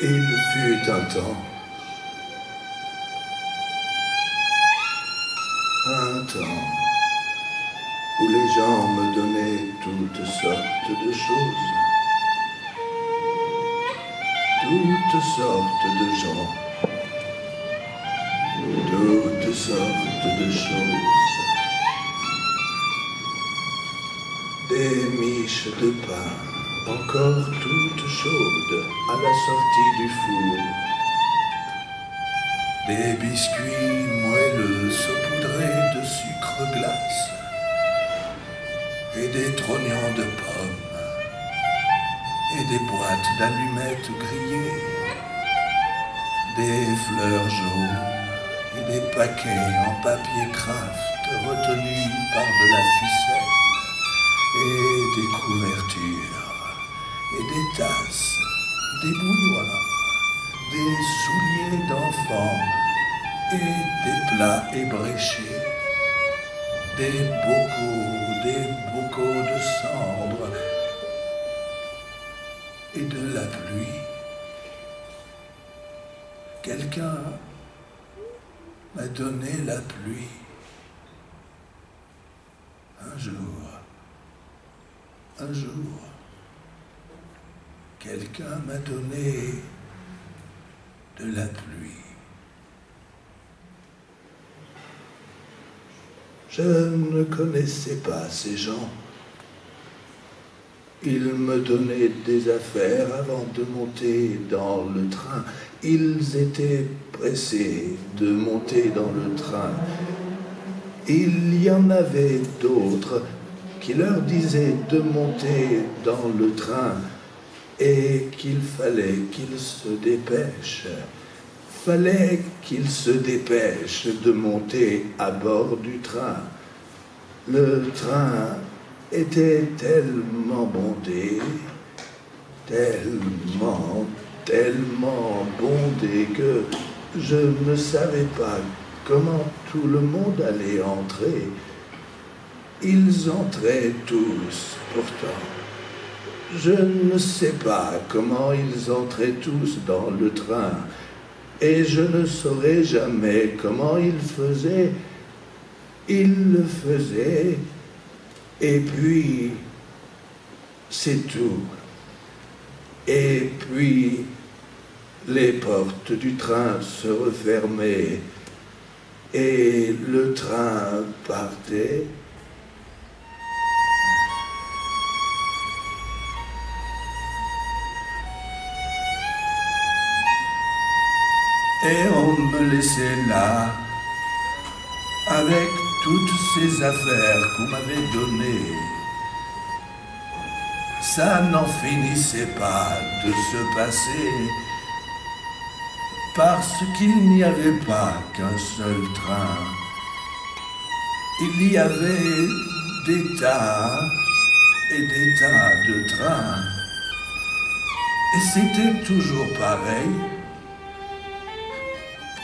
Il fut un temps où les gens me donnaient toutes sortes de choses, toutes sortes de gens, toutes sortes de choses, des miches de pain, encore toutes chaudes à la sortie du four, des biscuits moelleux saupoudrés de sucre glace et des trognons de pommes et des boîtes d'allumettes grillées, des fleurs jaunes et des paquets en papier craft retenus par de la ficelle et des couvertures et des tasses, des bouilloires, des souliers d'enfants et des plats ébréchés, des bocaux de cendres et de la pluie. Quelqu'un m'a donné la pluie. Un jour, quelqu'un m'a donné de la pluie. Je ne connaissais pas ces gens. Ils me donnaient des affaires avant de monter dans le train. Ils étaient pressés de monter dans le train. Il y en avait d'autres qui leur disaient de monter dans le train et qu'il fallait qu'ils se dépêchent. Fallait qu'ils se dépêchent de monter à bord du train. Le train était tellement bondé, tellement bondé que je ne savais pas comment tout le monde allait entrer. Ils entraient tous, pourtant. Je ne sais pas comment ils entraient tous dans le train, et je ne saurai jamais comment ils faisaient. Ils le faisaient, et puis c'est tout. Et puis les portes du train se refermaient, et le train partait. Et on me laissait là, avec toutes ces affaires qu'on m'avait données. Ça n'en finissait pas de se passer, parce qu'il n'y avait pas qu'un seul train. Il y avait des tas et des tas de trains. Et c'était toujours pareil.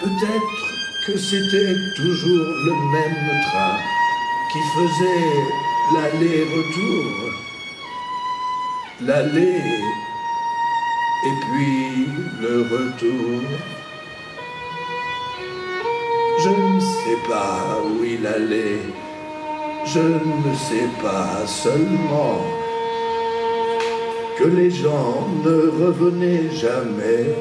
Peut-être que c'était toujours le même train qui faisait l'aller-retour. L'aller et puis le retour. Je ne sais pas où il allait. Je ne sais pas seulement que les gens ne revenaient jamais.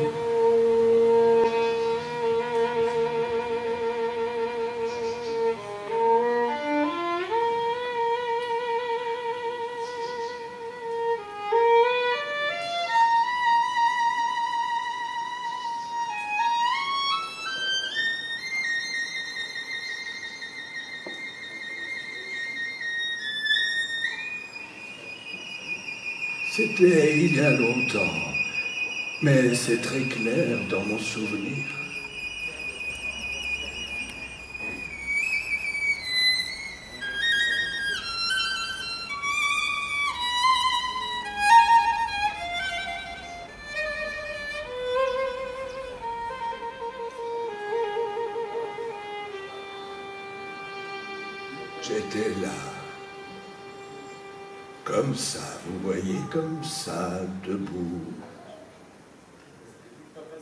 C'était il y a longtemps, mais c'est très clair dans mon souvenir. J'étais là. Comme ça, vous voyez, comme ça, debout.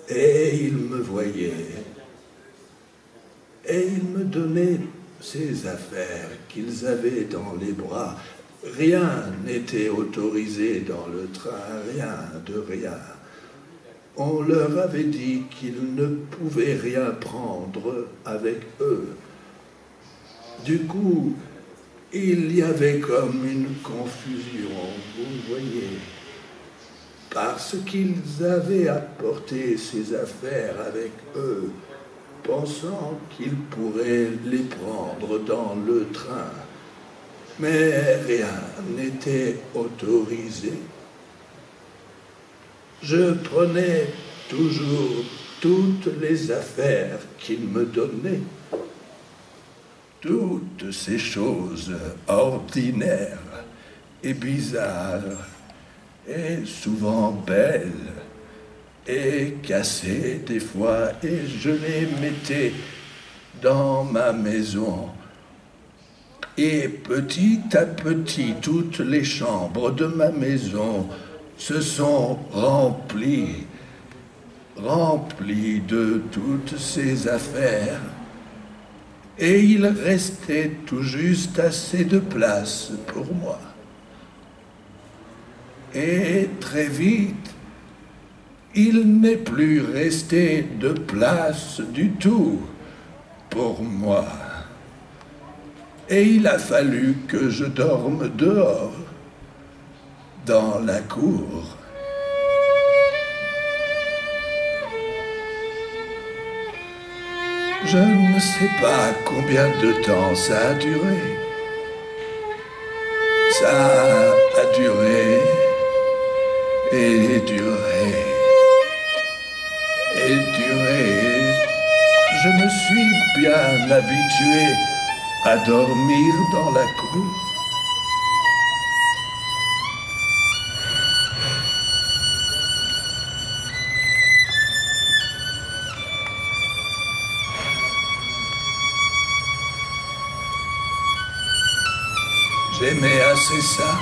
Et il me voyait. Et il me donnait ces affaires qu'ils avaient dans les bras. Rien n'était autorisé dans le train, rien de rien. On leur avait dit qu'ils ne pouvaient rien prendre avec eux. Du coup, il y avait comme une confusion, vous voyez, parce qu'ils avaient apporté ces affaires avec eux, pensant qu'ils pourraient les prendre dans le train. Mais rien n'était autorisé. Je prenais toujours toutes les affaires qu'il me donnait. Toutes ces choses ordinaires et bizarres, et souvent belles, et cassées des fois, et je les mettais dans ma maison. Et petit à petit, toutes les chambres de ma maison se sont remplies de toutes ces affaires. Et il restait tout juste assez de place pour moi. Et très vite, il n'est plus resté de place du tout pour moi. Et il a fallu que je dorme dehors, dans la cour. Je ne sais pas combien de temps ça a duré. Ça a duré et duré et duré. Je me suis bien habitué à dormir dans la cour. J'aimais assez ça.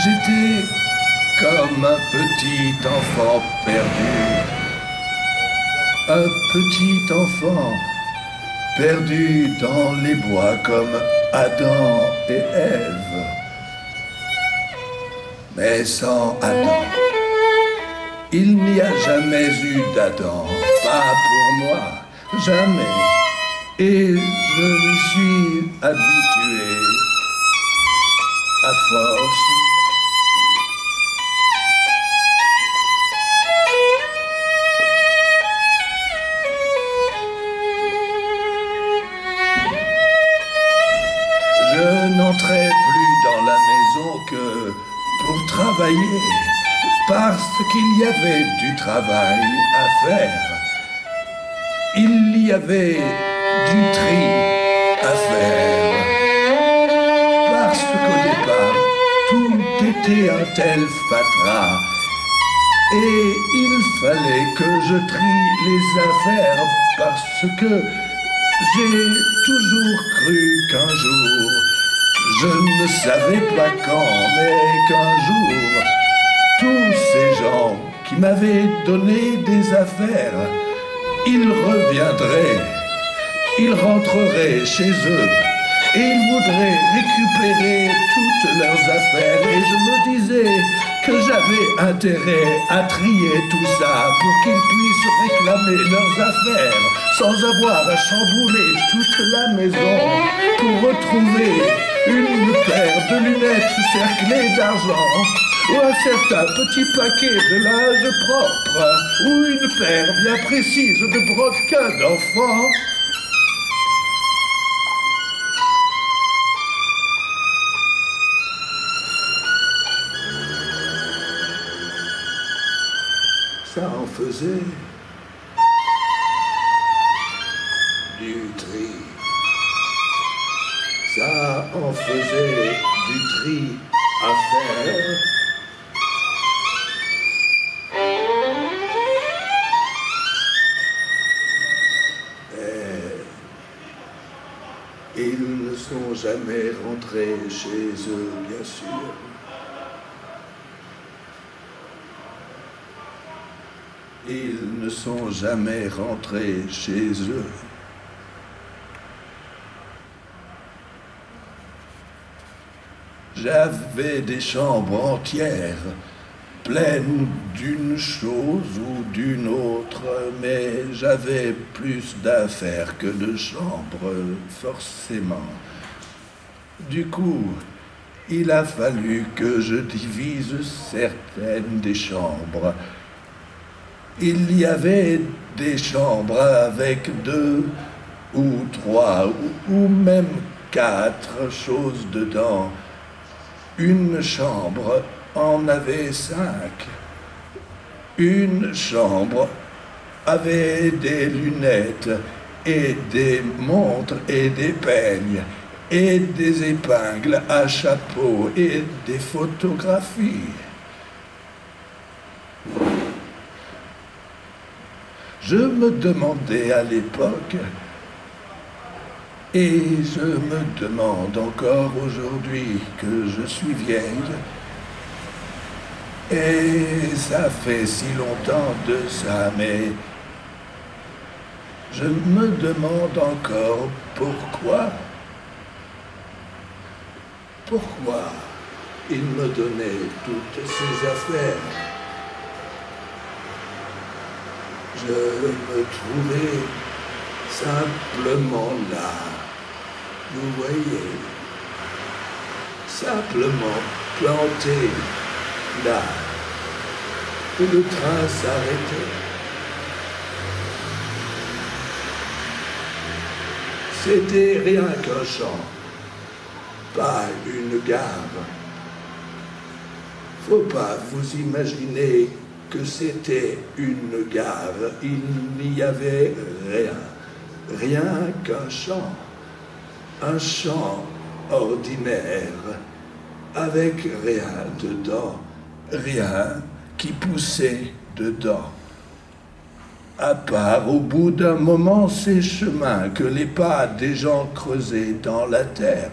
J'étais comme un petit enfant perdu. Un petit enfant perdu dans les bois comme Adam et Ève. Mais sans Adam, il n'y a jamais eu d'Adam, pas pour moi, jamais. Et je m'y suis habitué à force. Je n'entrais plus dans la maison que pour travailler, parce qu'il y avait du travail à faire. Il y avait du tri à faire, parce qu'au départ, tout était un tel fatras, et il fallait que je trie les affaires, parce que j'ai toujours cru qu'un jour, je ne savais pas quand, mais qu'un jour, tous ces gens qui m'avaient donné des affaires, ils reviendraient. Ils rentreraient chez eux et ils voudraient récupérer toutes leurs affaires. Et je me disais que j'avais intérêt à trier tout ça pour qu'ils puissent réclamer leurs affaires sans avoir à chambouler toute la maison pour retrouver une paire de lunettes cerclées d'argent ou un certain petit paquet de linge propre ou une paire bien précise de brodequins d'enfants. Ça en faisait du tri. Ça en faisait du tri à faire. Et ils ne sont jamais rentrés chez eux, bien sûr. Ils ne sont jamais rentrés chez eux. J'avais des chambres entières, pleines d'une chose ou d'une autre, mais j'avais plus d'affaires que de chambres, forcément. Du coup, il a fallu que je divise certaines des chambres. Il y avait des chambres avec 2 ou 3 ou même 4 choses dedans. Une chambre en avait 5. Une chambre avait des lunettes et des montres et des peignes et des épingles à chapeau et des photographies. Je me demandais à l'époque, et je me demande encore aujourd'hui que je suis vieille, et ça fait si longtemps de ça, mais je me demande encore pourquoi il me donnait toutes ces affaires. Je me trouvais simplement là, vous voyez, simplement planté là, où le train s'arrêtait. C'était rien qu'un champ, pas une gare. Faut pas vous imaginer que c'était une gare, il n'y avait rien qu'un champ ordinaire, avec rien dedans, rien qui poussait dedans. À part au bout d'un moment ces chemins que les pas des gens creusaient dans la terre,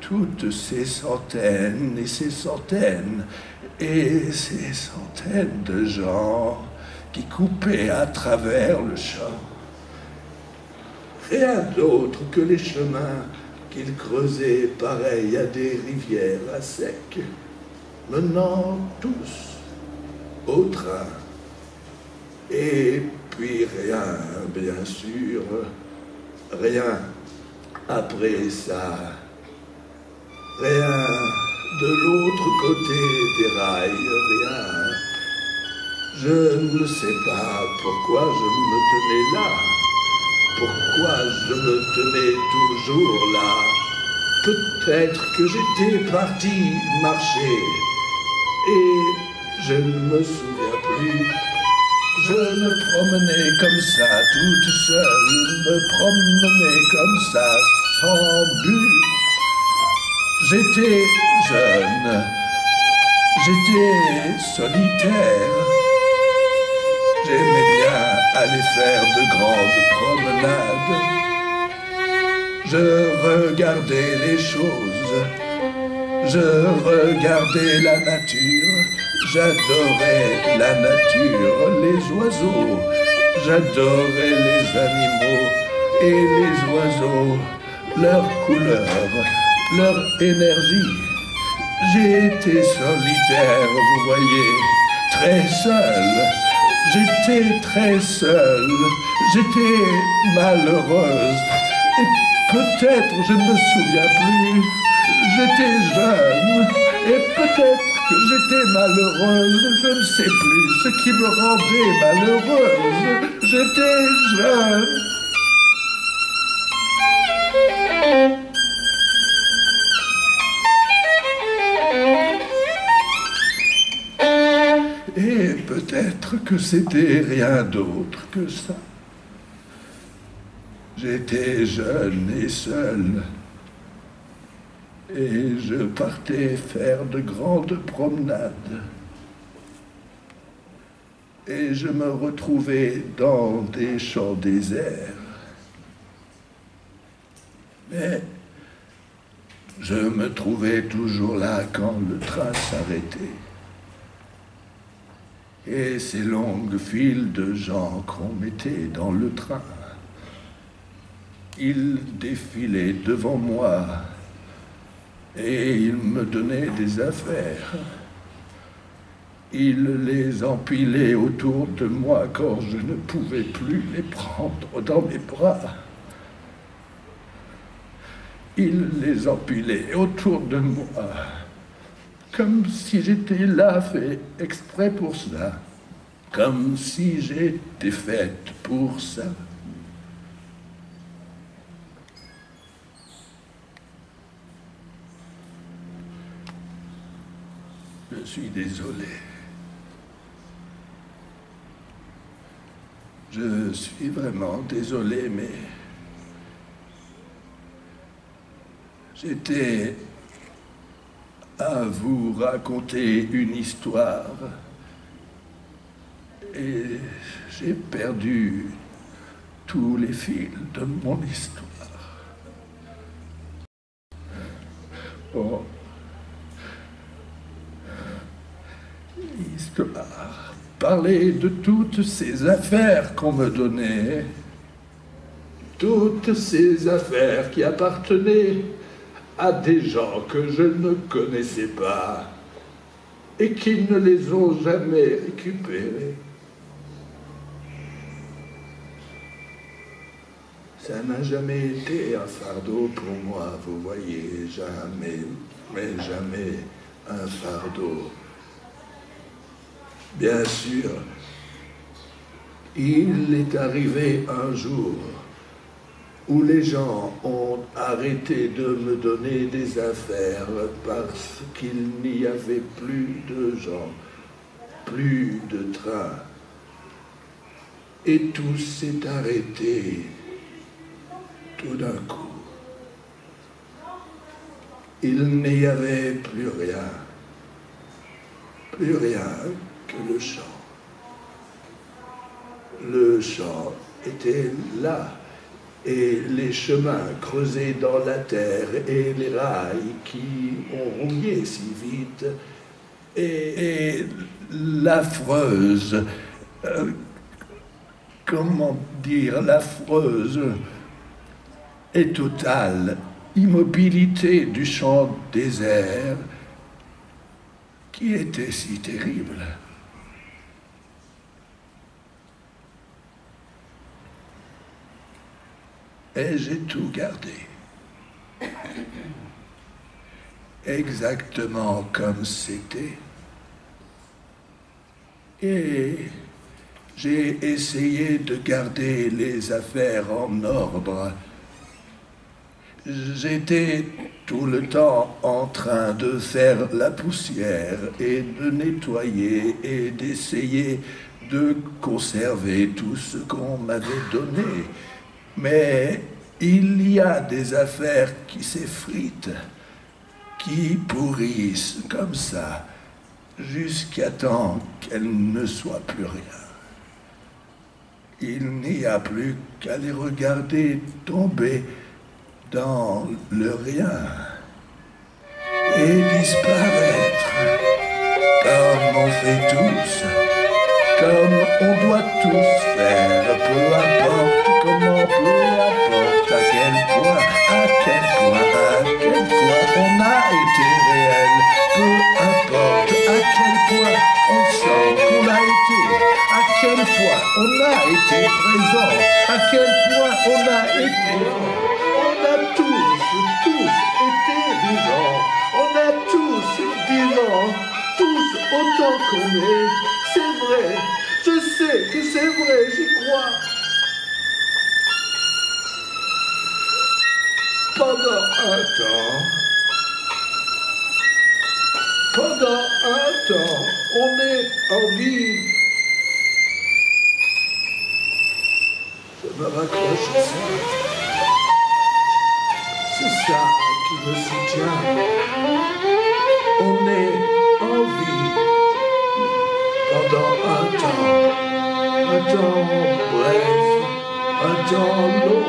toutes ces centaines et ces centaines et ces centaines de gens qui coupaient à travers le champ. Rien d'autre que les chemins qu'ils creusaient pareils à des rivières à sec, menant tous au train. Et puis rien, bien sûr, rien après ça, rien de l'autre côté des rails, rien. Je ne sais pas pourquoi je me tenais là, pourquoi je me tenais toujours là. Peut-être que j'étais parti marcher, et je ne me souviens plus. Je me promenais comme ça, toute seule, me promenais comme ça, sans but. J'étais jeune, j'étais solitaire. J'aimais bien aller faire de grandes promenades. Je regardais les choses, je regardais la nature. J'adorais la nature, les oiseaux, j'adorais les animaux et les oiseaux, leurs couleurs, leur énergie. J'étais solitaire, vous voyez, très seul. J'étais très seule, j'étais malheureuse. Et peut-être, je ne me souviens plus, j'étais jeune. Et peut-être que j'étais malheureuse, je ne sais plus ce qui me rendait malheureuse. J'étais jeune. Et peut-être que c'était rien d'autre que ça. J'étais jeune et seul. Et je partais faire de grandes promenades. Et je me retrouvais dans des champs déserts. Mais je me trouvais toujours là quand le train s'arrêtait. et ces longues files de gens qu'on mettait dans le train. Ils défilaient devant moi et ils me donnaient des affaires. Ils les empilaient autour de moi quand je ne pouvais plus les prendre dans mes bras. Ils les empilaient autour de moi, comme si j'étais là fait exprès pour cela, comme si j'étais faite pour ça. Je suis désolé. Je suis vraiment désolé, mais j'étais à vous raconter une histoire et j'ai perdu tous les fils de mon histoire. Bon. Histoire. Parler de toutes ces affaires qu'on me donnait. Toutes ces affaires qui appartenaient à des gens que je ne connaissais pas et qui ne les ont jamais récupérées. Ça n'a jamais été un fardeau pour moi, vous voyez, jamais, mais jamais un fardeau. Bien sûr, il est arrivé un jour où les gens ont arrêté de me donner des affaires parce qu'il n'y avait plus de gens, plus de trains. Et tout s'est arrêté tout d'un coup. Il n'y avait plus rien que le chant. Le chant était là. Et les chemins creusés dans la terre et les rails qui ont rouillé si vite et l'affreuse, comment dire, l'affreuse et totale immobilité du champ désert qui était si terrible. Et j'ai tout gardé. Exactement comme c'était. Et j'ai essayé de garder les affaires en ordre. J'étais tout le temps en train de faire la poussière et de nettoyer et d'essayer de conserver tout ce qu'on m'avait donné. Mais il y a des affaires qui s'effritent, qui pourrissent comme ça, jusqu'à temps qu'elles ne soient plus rien. Il n'y a plus qu'à les regarder tomber dans le rien et disparaître, comme on fait tous, comme on doit tous faire, peu importe comment, peu importe à quel point on a été réel, peu importe à quel point on sent qu'on a été, à quel point on a été présent, à quel point on a été. On a tous été vivants, on a tous vivants, tous autant qu'on est. C'est vrai, je sais que c'est vrai, j'y crois. Pendant un temps, on est en vie. Je me raccroche à ça. C'est ça qui me soutient. On est en vie pendant un temps bref, un temps long.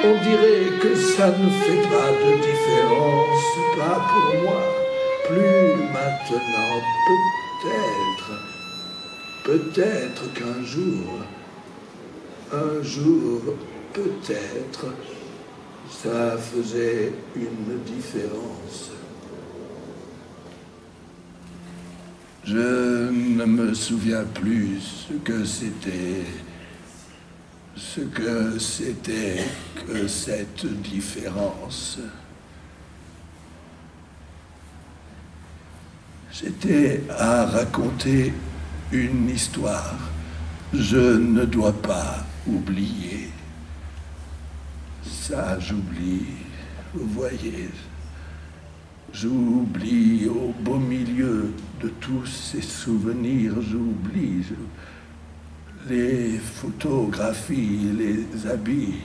On dirait que ça ne fait pas de différence, pas pour moi. Plus maintenant, peut-être Peut-être qu'un jour, peut-être, ça faisait une différence. Je ne me souviens plus ce que c'était que cette différence. C'était à raconter une histoire. Je ne dois pas oublier. Ça, j'oublie. Vous voyez, j'oublie au beau milieu de tous ces souvenirs, j'oublie les photographies, les habits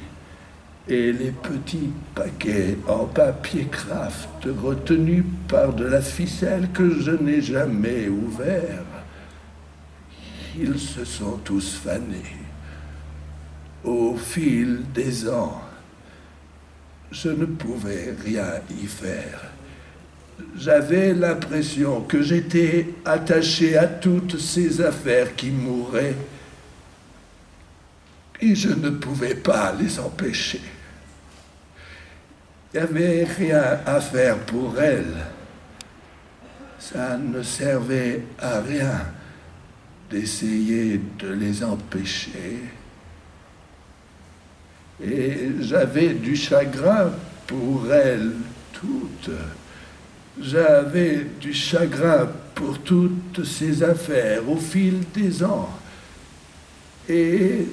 et les petits paquets en papier craft retenus par de la ficelle que je n'ai jamais ouvert. Ils se sont tous fanés. Au fil des ans, je ne pouvais rien y faire. J'avais l'impression que j'étais attaché à toutes ces affaires qui mouraient et je ne pouvais pas les empêcher. Il n'y avait rien à faire pour elles. Ça ne servait à rien d'essayer de les empêcher. Et j'avais du chagrin pour elles toutes. J'avais du chagrin pour toutes ces affaires au fil des ans. Et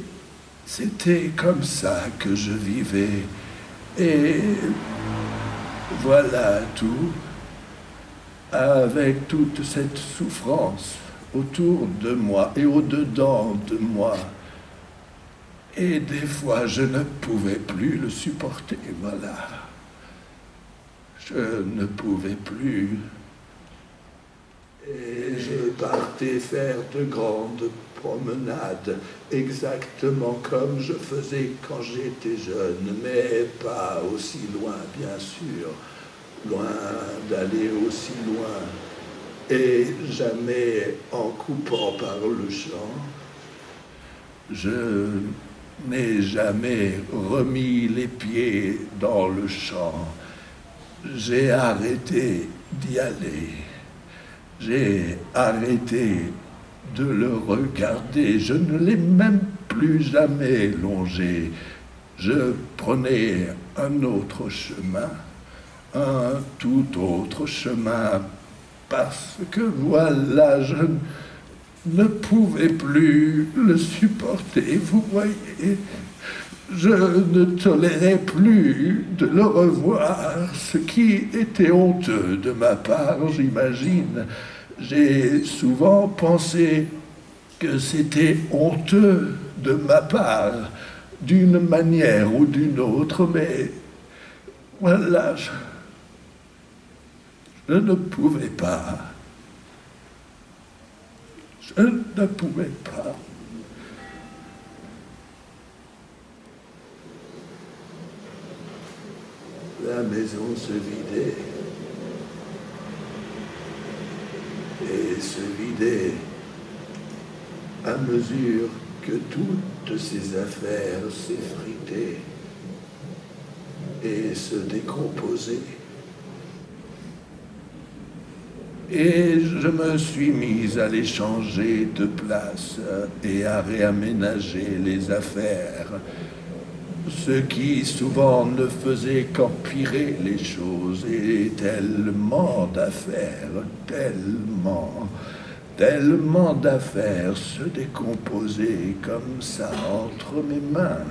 c'était comme ça que je vivais. Et voilà tout, avec toute cette souffrance autour de moi et au-dedans de moi. Et des fois, je ne pouvais plus le supporter, voilà. Je ne pouvais plus. Et je partais faire de grandes promenades, exactement comme je faisais quand j'étais jeune, mais pas aussi loin, bien sûr, loin d'aller aussi loin, et jamais en coupant par le champ. Je n'ai jamais remis les pieds dans le champ. J'ai arrêté d'y aller. J'ai arrêté de le regarder. Je ne l'ai même plus jamais longé. Je prenais un autre chemin, un tout autre chemin, parce que voilà, je ne pouvais plus le supporter, vous voyez. Je ne tolérais plus de le revoir, ce qui était honteux de ma part, j'imagine. J'ai souvent pensé que c'était honteux de ma part, d'une manière ou d'une autre, mais voilà, je ne pouvais pas. Je ne pouvais pas. La maison se vidait. Et se vidait à mesure que toutes ces affaires s'effritaient et se décomposaient. Et je me suis mis à les changer de place et à réaménager les affaires, ce qui souvent ne faisait qu'empirer les choses, et tellement d'affaires, tellement d'affaires se décomposaient comme ça entre mes mains,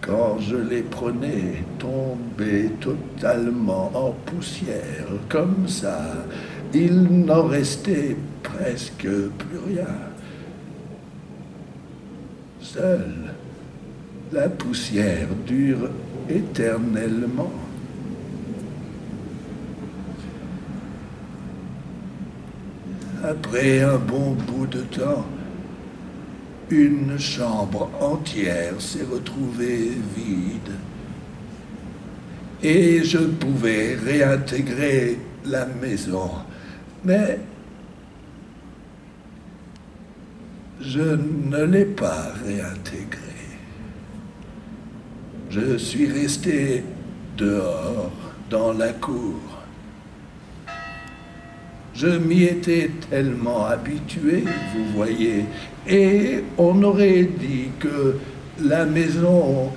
quand je les prenais, tombaient totalement en poussière, comme ça. Il n'en restait presque plus rien. Seule la poussière dure éternellement. Après un bon bout de temps, une chambre entière s'est retrouvée vide. Et je pouvais réintégrer la maison. Mais Je ne l'ai pas réintégré. Je suis resté dehors, dans la cour. Je m'y étais tellement habitué, vous voyez, et on aurait dit que la maison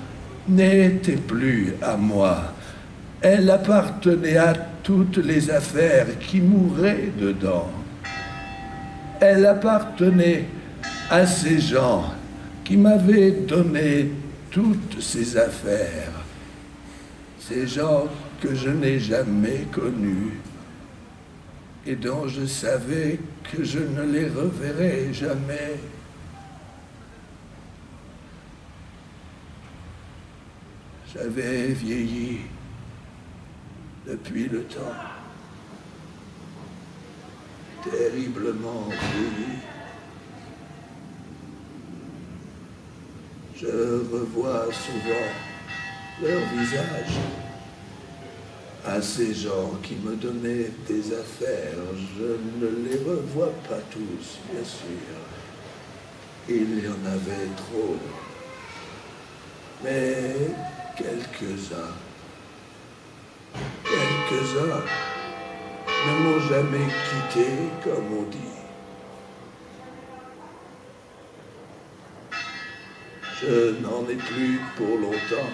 n'était plus à moi. Elle appartenait à toutes les affaires qui mouraient dedans. Elle appartenait à ces gens qui m'avaient donné toutes ces affaires. Ces gens que je n'ai jamais connus et dont je savais que je ne les reverrais jamais. J'avais vieilli depuis le temps, terriblement vieilli. Je revois souvent leur visage à ces gens qui me donnaient des affaires. Je ne les revois pas tous, bien sûr. Il y en avait trop. Mais quelques-uns ne m'ont jamais quitté, comme on dit. Je n'en ai plus pour longtemps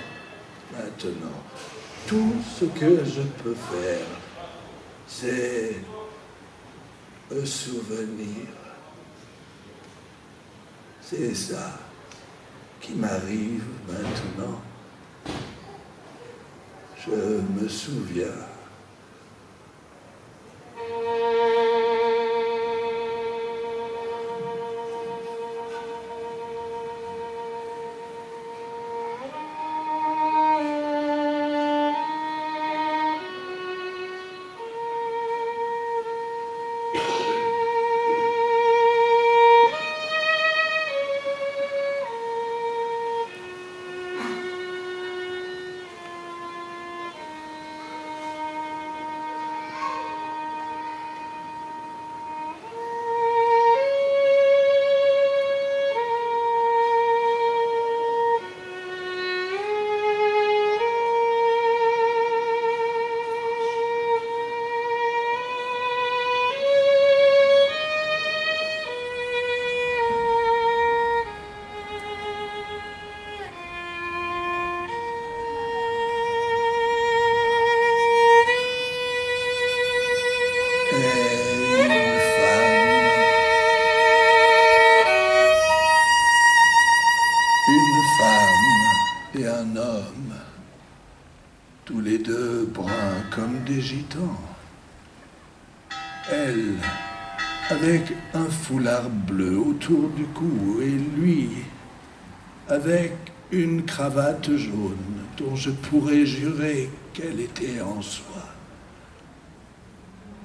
maintenant. Tout ce que je peux faire, c'est me souvenir. C'est ça qui m'arrive maintenant. Je me souviens. Et un homme, tous les deux bruns comme des gitans. Elle, avec un foulard bleu autour du cou, et lui, avec une cravate jaune dont je pourrais jurer qu'elle était en soie.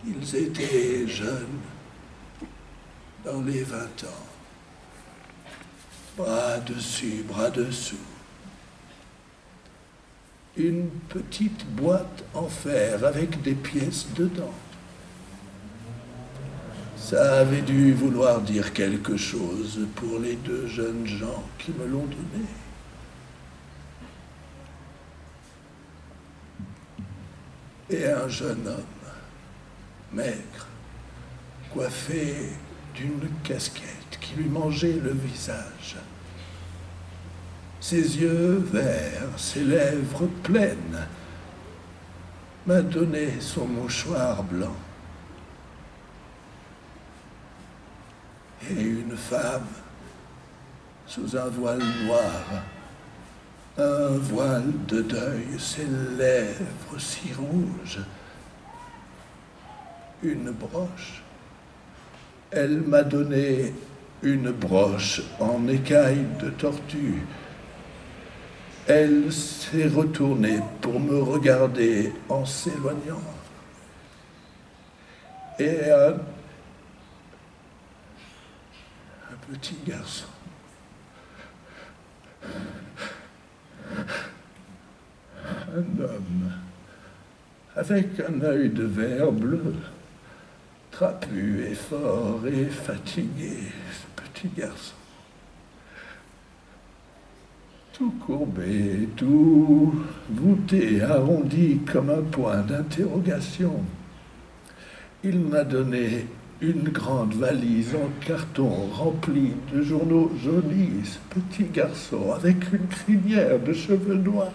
Ils étaient jeunes, dans les 20 ans, bras dessus, bras dessous. Une petite boîte en fer avec des pièces dedans. Ça avait dû vouloir dire quelque chose pour les deux jeunes gens qui me l'ont donné. Et un jeune homme, maigre, coiffé d'une casquette qui lui mangeait le visage. Ses yeux verts, ses lèvres pleines, m'a donné son mouchoir blanc. Et une femme, sous un voile noir, un voile de deuil, ses lèvres si rouges, une broche. Elle m'a donné une broche en écaille de tortue. Elle s'est retournée pour me regarder en s'éloignant. Et un petit garçon, un homme, avec un œil de verre bleu, trapu et fort et fatigué, ce petit petit garçon. Tout courbé, tout voûté, arrondi comme un point d'interrogation. Il m'a donné une grande valise en carton remplie de journaux jaunis, ce petit garçon avec une crinière de cheveux noirs.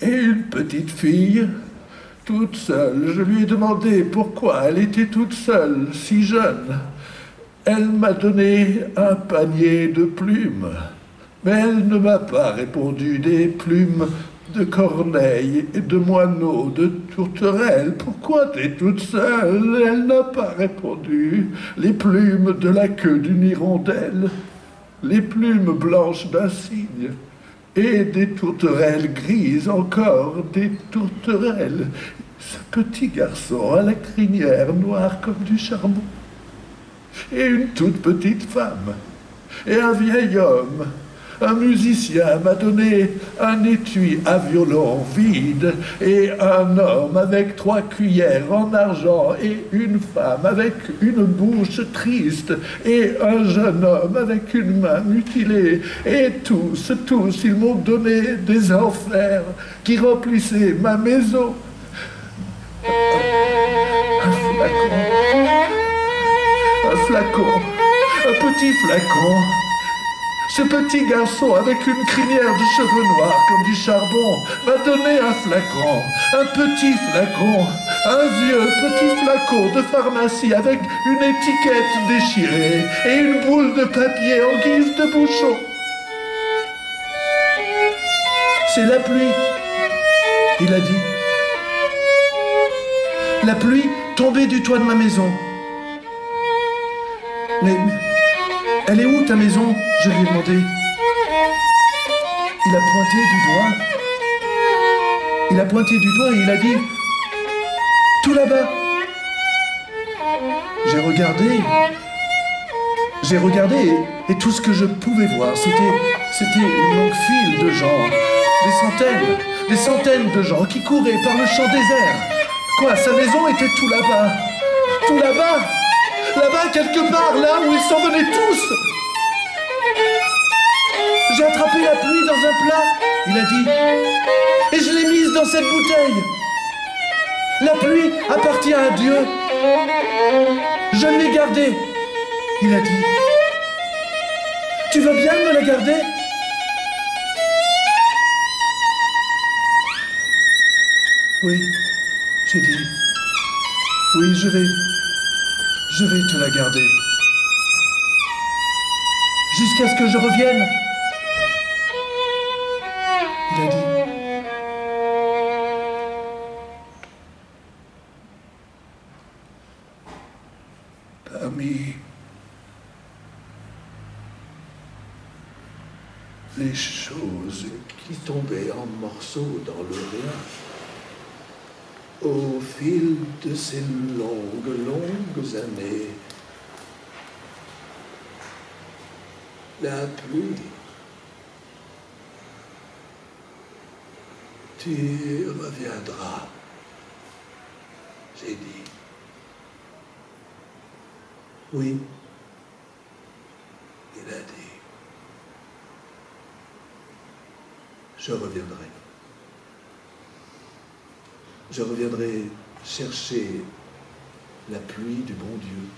Et une petite fille, toute seule. Je lui ai demandé pourquoi elle était toute seule, si jeune. Elle m'a donné un panier de plumes, mais elle ne m'a pas répondu. Des plumes de corneille et de moineaux, de tourterelles. Pourquoi t'es toute seule? Elle n'a pas répondu. Les plumes de la queue d'une hirondelle, les plumes blanches d'un cygne, et des tourterelles grises encore, des tourterelles. Ce petit garçon à la crinière noire comme du charbon, et une toute petite femme, et un vieil homme. Un musicien m'a donné un étui à violon vide, et un homme avec 3 cuillères en argent, et une femme avec une bouche triste, et un jeune homme avec une main mutilée. Et tous, ils m'ont donné des enfers qui remplissaient ma maison. Un flacon, un petit flacon. Ce petit garçon avec une crinière de cheveux noirs comme du charbon m'a donné un flacon, un petit flacon, un vieux petit flacon de pharmacie avec une étiquette déchirée et une boule de papier en guise de bouchon. C'est la pluie, il a dit. La pluie tombée du toit de ma maison. Mais elle est où ta maison? Je lui ai demandé. Il a pointé du doigt. Il a pointé du doigt et il a dit « Tout là-bas ». J'ai regardé et tout ce que je pouvais voir, c'était une longue file de gens, des centaines de gens qui couraient par le champ désert. Quoi, sa maison était tout là-bas. Tout là-bas. Là-bas, quelque part, là où ils s'en venaient tous. J'ai attrapé la pluie dans un plat, il a dit, et je l'ai mise dans cette bouteille. La pluie appartient à Dieu. Je l'ai gardée, il a dit. Tu veux bien me la garder? Oui, j'ai dit. Oui, je vais te la garder. Jusqu'à ce que je revienne. Il a dit. Parmi les choses qui tombaient en morceaux dans le rien, au fil de ces longues années, la pluie. Tu reviendras, j'ai dit. Oui, il a dit. Je reviendrai. Je reviendrai chercher la pluie du bon Dieu.